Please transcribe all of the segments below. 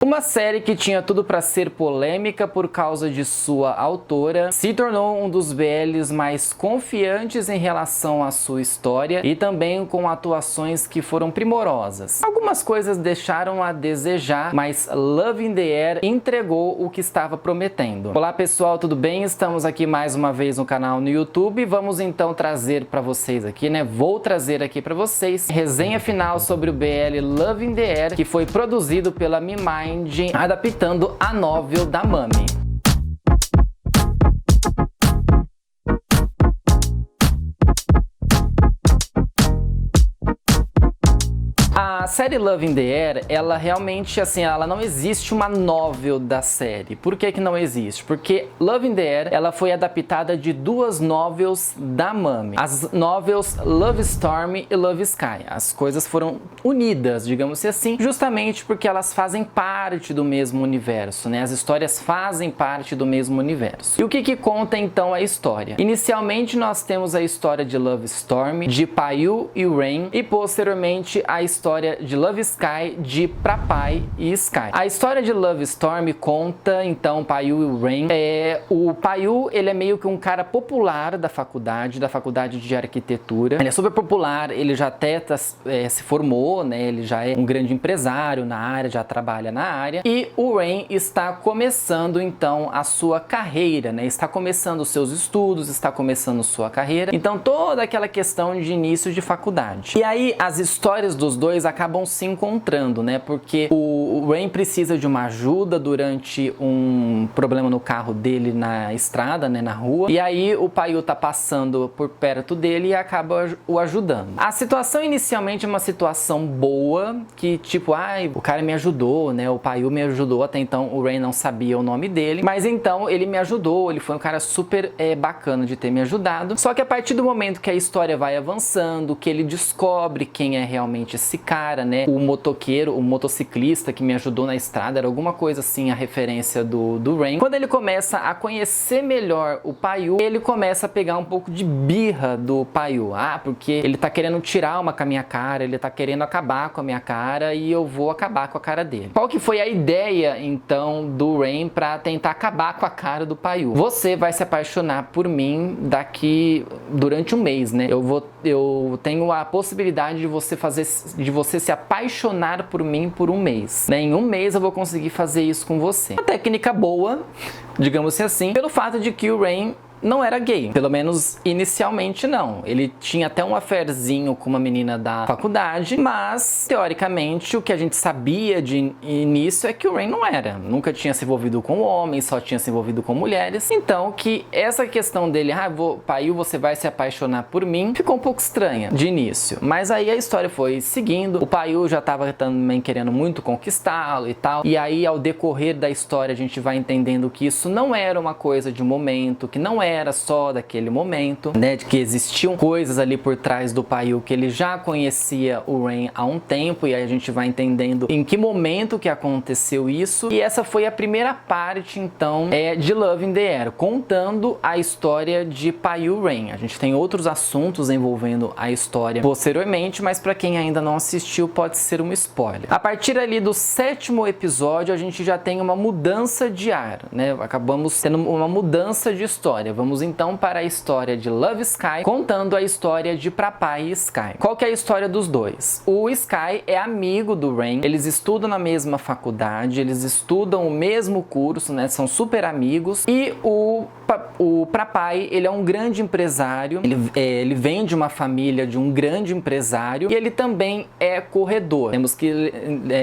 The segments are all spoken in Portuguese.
Uma série que tinha tudo para ser polêmica por causa de sua autora, se tornou um dos BLs mais confiantes em relação à sua história e também com atuações que foram primorosas. Algumas coisas deixaram a desejar, mas Love in the Air entregou o que estava prometendo. Olá pessoal, tudo bem? Estamos aqui mais uma vez no canal no YouTube. Vamos então trazer para vocês aqui, Vou trazer aqui para vocês resenha final sobre o BL Love in the Air, que foi produzido pela MeMind, adaptando a novel da Mami. A série Love in the Air, ela realmente, ela não existe uma novel da série. Por que que não existe? Porque Love in the Air, ela foi adaptada de duas novels da Mami. As novels Love Storm e Love Sky. As coisas foram unidas, digamos assim, justamente porque elas fazem parte do mesmo universo, As histórias fazem parte do mesmo universo. E o que que conta então a história? Inicialmente nós temos a história de Love Storm, de Payu e Rain, e posteriormente a história de Love Sky, de Prapai e Sky. A história de Love Storm conta então Payu e Rain. O Payu, ele é meio que um cara popular da faculdade de arquitetura. Ele é super popular, ele já até se formou, ele já é um grande empresário na área, já trabalha na área. E o Rain está começando então a sua carreira, Está começando os seus estudos, está começando sua carreira. Então toda aquela questão de início de faculdade. E aí as histórias dos dois acabam se encontrando, Porque o Rain precisa de uma ajuda durante um problema no carro dele na estrada, na rua. E aí o Payu tá passando por perto dele e acaba o ajudando. A situação inicialmente é uma situação boa, que tipo, o cara me ajudou, O Payu me ajudou, até então o Rain não sabia o nome dele, mas então ele me ajudou, ele foi um cara super bacana de ter me ajudado. Só que a partir do momento que a história vai avançando, que ele descobre quem é realmente esse cara, o motoqueiro, o motociclista que me ajudou na estrada, era alguma coisa assim a referência do Rain. Quando ele começa a conhecer melhor o Payu, ele começa a pegar um pouco de birra do Payu. Porque ele tá querendo tirar uma com a minha cara, ele tá querendo acabar com a minha cara e eu vou acabar com a cara dele. Qual que foi a ideia então do Rain pra tentar acabar com a cara do Payu? Você vai se apaixonar por mim durante um mês, Eu tenho a possibilidade de você se apaixonar por mim por um mês. Em um mês eu vou conseguir fazer isso com você. Uma técnica boa, digamos assim, pelo fato de que o Rain não era gay, pelo menos inicialmente não. Ele tinha até um affairzinho com uma menina da faculdade, mas teoricamente o que a gente sabia de início é que o Rain não era. Nunca tinha se envolvido com homens, só tinha se envolvido com mulheres. Então que essa questão dele, Payu, você vai se apaixonar por mim, ficou um pouco estranha de início. Mas aí a história foi seguindo, o Payu já tava também querendo muito conquistá-lo e tal. E aí ao decorrer da história a gente vai entendendo que isso não era uma coisa de momento, que não era só daquele momento, de que existiam coisas ali por trás do Payu, que ele já conhecia o Rain há um tempo, e aí a gente vai entendendo em que momento que aconteceu isso. E essa foi a primeira parte então de Love in the Air, contando a história de Payu e Rain. A gente tem outros assuntos envolvendo a história posteriormente, mas para quem ainda não assistiu pode ser um spoiler. A partir ali do 7º episódio a gente já tem uma mudança de ar, Acabamos tendo uma mudança de história. Vamos então para a história de Love Sky, contando a história de Prapai e Sky. Qual que é a história dos dois? O Sky é amigo do Rain, eles estudam na mesma faculdade, eles estudam o mesmo curso, São super amigos. E o Prapai, ele é um grande empresário, ele vem de uma família de um grande empresário e ele também é corredor. Temos que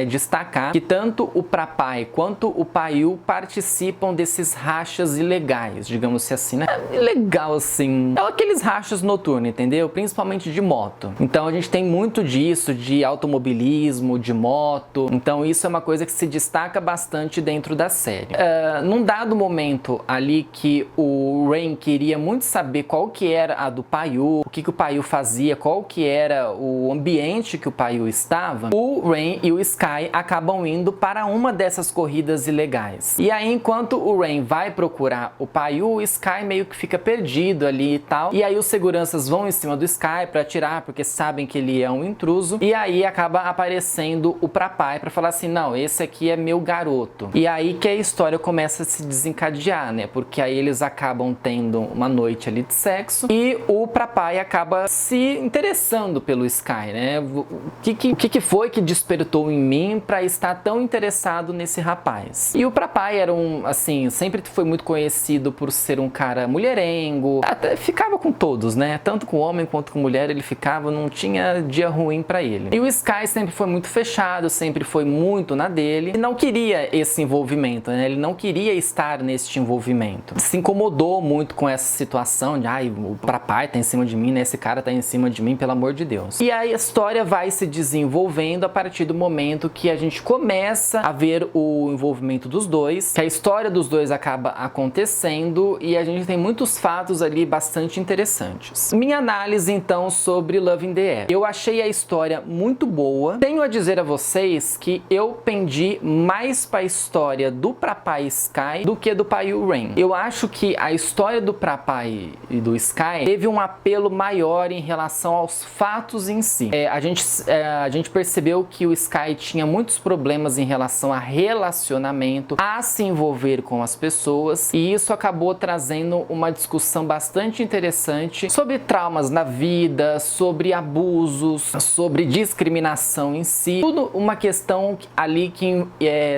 destacar que tanto o Prapai quanto o Payu participam desses rachas ilegais, digamos assim, Legal assim, aqueles rachas noturnos, entendeu? Principalmente de moto. Então a gente tem muito disso, de automobilismo, de moto. Então isso é uma coisa que se destaca bastante dentro da série. Num dado momento ali que o Rain queria muito saber qual que era a do Payu, o que o Payu fazia, qual que era o ambiente que o Payu estava, o Rain e o Sky acabam indo para uma dessas corridas ilegais. E aí, enquanto o Rain vai procurar o Payu, o Sky meio que fica perdido ali e tal. E aí os seguranças vão em cima do Sky para atirar, porque sabem que ele é um intruso. E aí acaba aparecendo o Prapai para falar assim, não, esse aqui é meu garoto. E aí que a história começa a se desencadear, né? Porque aí eles acabam tendo uma noite ali de sexo e o Prapai acaba se interessando pelo Sky, né? O que foi que despertou em mim para estar tão interessado nesse rapaz? E o Prapai era assim, sempre foi muito conhecido por ser um cara mulherengo, até ficava com todos, né? Tanto com homem quanto com mulher ele ficava, não tinha dia ruim para ele. E o Sky sempre foi muito fechado, sempre foi muito na dele e não queria esse envolvimento, né? Ele não queria estar neste envolvimento. Se incomodou muito com essa situação de, ai, o Prapai tá em cima de mim, né? Esse cara tá em cima de mim, pelo amor de Deus. E aí a história vai se desenvolvendo a partir do momento que a gente começa a ver o envolvimento dos dois, que a história dos dois acaba acontecendo e a gente tem muitos fatos ali bastante interessantes. Minha análise então sobre Love in the Air. Eu achei a história muito boa. Tenho a dizer a vocês que eu pendi mais para a história do Prapai Sky do que do Payu Rain. Eu acho que a história do Prapai e do Sky teve um apelo maior em relação aos fatos em si. A gente percebeu que o Sky tinha muitos problemas em relação a relacionamento, a se envolver com as pessoas, e isso acabou trazendo uma discussão bastante interessante sobre traumas na vida, sobre abusos, sobre discriminação em si. Tudo uma questão ali que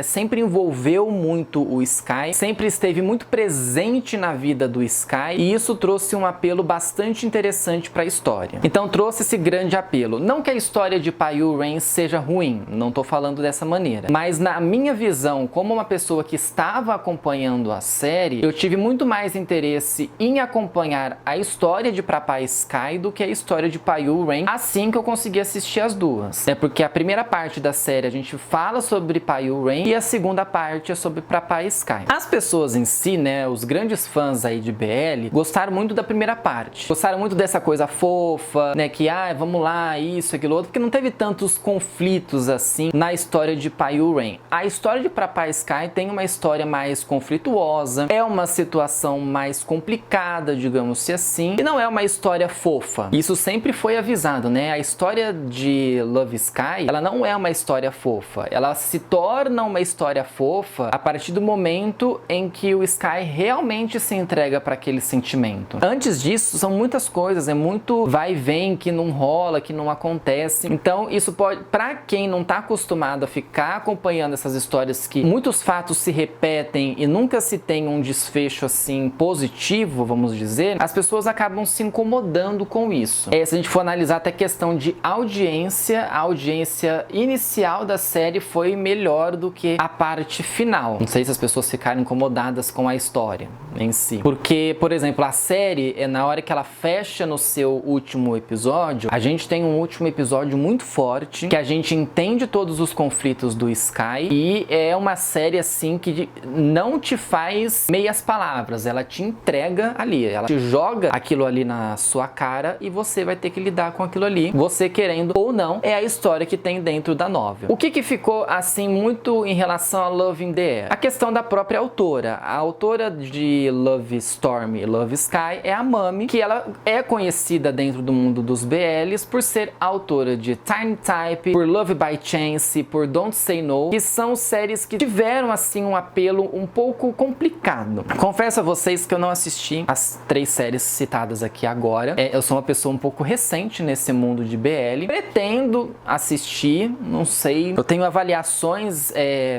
sempre envolveu muito o Sky, sempre esteve muito presente na vida do Sky, e isso trouxe um apelo bastante interessante para a história. Então trouxe esse grande apelo. Não que a história de Payu Rain seja ruim, não tô falando dessa maneira, mas na minha visão, como uma pessoa que estava acompanhando a série, eu tive muito mais interesse em acompanhar a história de Prapai Sky do que a história de Payu Rain, assim que eu consegui assistir as duas. É porque a primeira parte da série a gente fala sobre Payu Rain e a segunda parte é sobre Prapai Sky. As pessoas em si, né, os grandes fãs aí de BL, gostaram muito da primeira parte. Gostaram muito dessa coisa fofa, né, que vamos lá, isso, aquilo outro, porque não teve tantos conflitos assim na história de Payu Rain. A história de Prapai Sky tem uma história mais conflituosa, é uma situação mais complicada, digamos assim, e não é uma história fofa. Isso sempre foi avisado, né? A história de Love Sky, ela não é uma história fofa. Ela se torna uma história fofa a partir do momento em que o Sky realmente se entrega para aquele sentimento. Antes disso, são muitas coisas, é muito vai e vem que não rola, que não acontece. Então, isso pode, para quem não tá acostumado a ficar acompanhando essas histórias que muitos fatos se repetem e nunca se tem um desfecho assim positivo, vamos dizer, as pessoas acabam se incomodando com isso. Se a gente for analisar até questão de audiência, a audiência inicial da série foi melhor do que a parte final. Não sei se as pessoas ficaram incomodadas com a história em si. Porque, por exemplo, a série, na hora que ela fecha no seu último episódio, a gente tem um último episódio muito forte, que a gente entende todos os conflitos do Sky, e é uma série assim que não te faz meias palavras, ela te entrega ali, ela te joga aquilo ali na sua cara e você vai ter que lidar com aquilo ali, você querendo ou não, é a história que tem dentro da novel. O que ficou assim muito em relação a Love in the Air? A questão da própria autora. A autora de Love Storm e Love Sky é a Mami, que ela é conhecida dentro do mundo dos BLs por ser autora de Tiny Type, por Love by Chance, por Don't Say No, que são séries que tiveram assim um apelo um pouco complicado. Confesso a vocês que eu não assisti as 3 séries citadas aqui agora. Eu sou uma pessoa um pouco recente nesse mundo de BL. Pretendo assistir, não sei. Eu tenho avaliações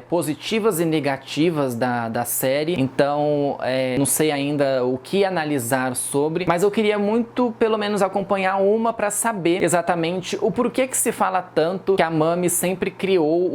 positivas e negativas da série, então não sei ainda o que analisar sobre, mas eu queria muito, pelo menos, acompanhar uma para saber exatamente o porquê que se fala tanto que a Mami sempre criou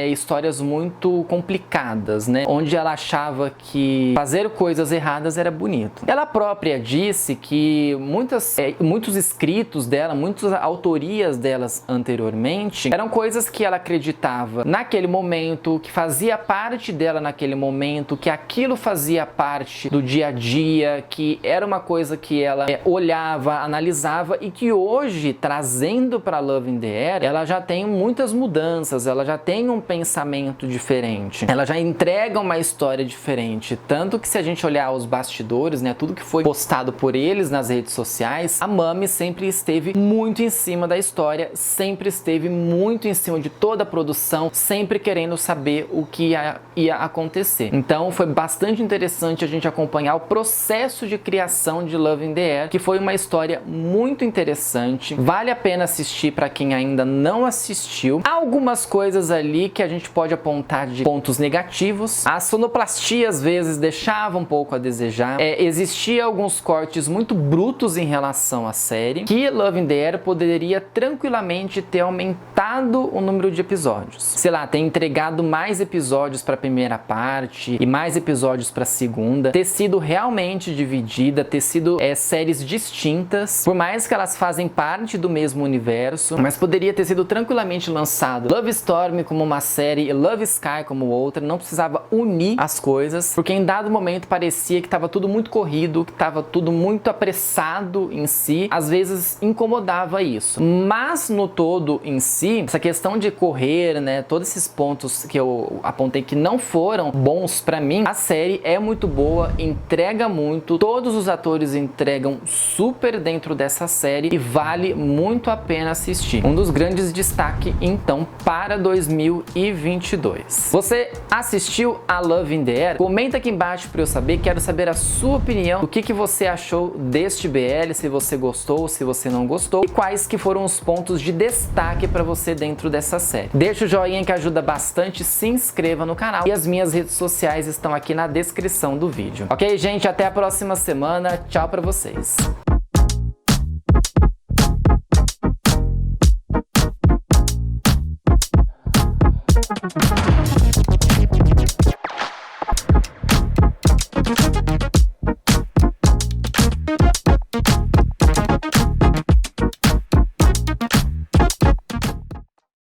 histórias muito complicadas, né? Onde ela achava que fazer coisas erradas era bonito. Ela própria disse que muitos escritos dela, muitas autorias delas anteriormente, eram coisas que ela acreditava naquele momento, que fazia parte dela naquele momento, que aquilo fazia parte do dia a dia, que era uma coisa que ela olhava, analisava e que hoje, trazendo para Love in the Air, ela já tem muitas mudanças, ela já tem um pensamento diferente, ela já entrega uma história diferente, tanto que se a gente olhar os bastidores, né, tudo que foi postado por eles nas redes sociais, a Mami sempre esteve muito em cima da história, sempre esteve muito em cima de toda a produção, sempre querendo saber o que ia acontecer. Então foi bastante interessante a gente acompanhar o processo de criação de Love in the Air, que foi uma história muito interessante, vale a pena assistir para quem ainda não assistiu. Há algumas coisas ali que a gente pode apontar de pontos negativos, a sonoplastia às vezes deixava um pouco a desejar, existia alguns cortes muito brutos em relação à série, que Love in the Air poderia tranquilamente ter aumentado o número de episódios. Sei lá, ter entregado mais episódios para a primeira parte e mais episódios para a segunda, ter sido realmente dividida, ter sido séries distintas, por mais que elas fazem parte do mesmo universo, mas poderia ter sido tranquilamente lançado Love Storm como uma série e Love Sky como outra, não precisava unir as coisas, porque em dado momento parecia que estava tudo muito corrido, que estava tudo muito apressado em si, às vezes incomodava isso. Mas no todo em si, essa questão de correr, né, todos esses pontos que eu apontei que não foram bons pra mim, a série é muito boa, entrega muito, todos os atores entregam super dentro dessa série e vale muito a pena assistir. Um dos grandes destaques então para 2022. Você assistiu a Love in the Air? Comenta aqui embaixo para eu saber, quero saber a sua opinião, o que você achou deste BL, se você gostou, se você não gostou e quais que foram os pontos de destaque para você dentro dessa série. Deixa o joinha que ajuda bastante, se inscreva no canal e as minhas redes sociais estão aqui na descrição do vídeo. Ok, gente? Até a próxima semana. Tchau pra vocês.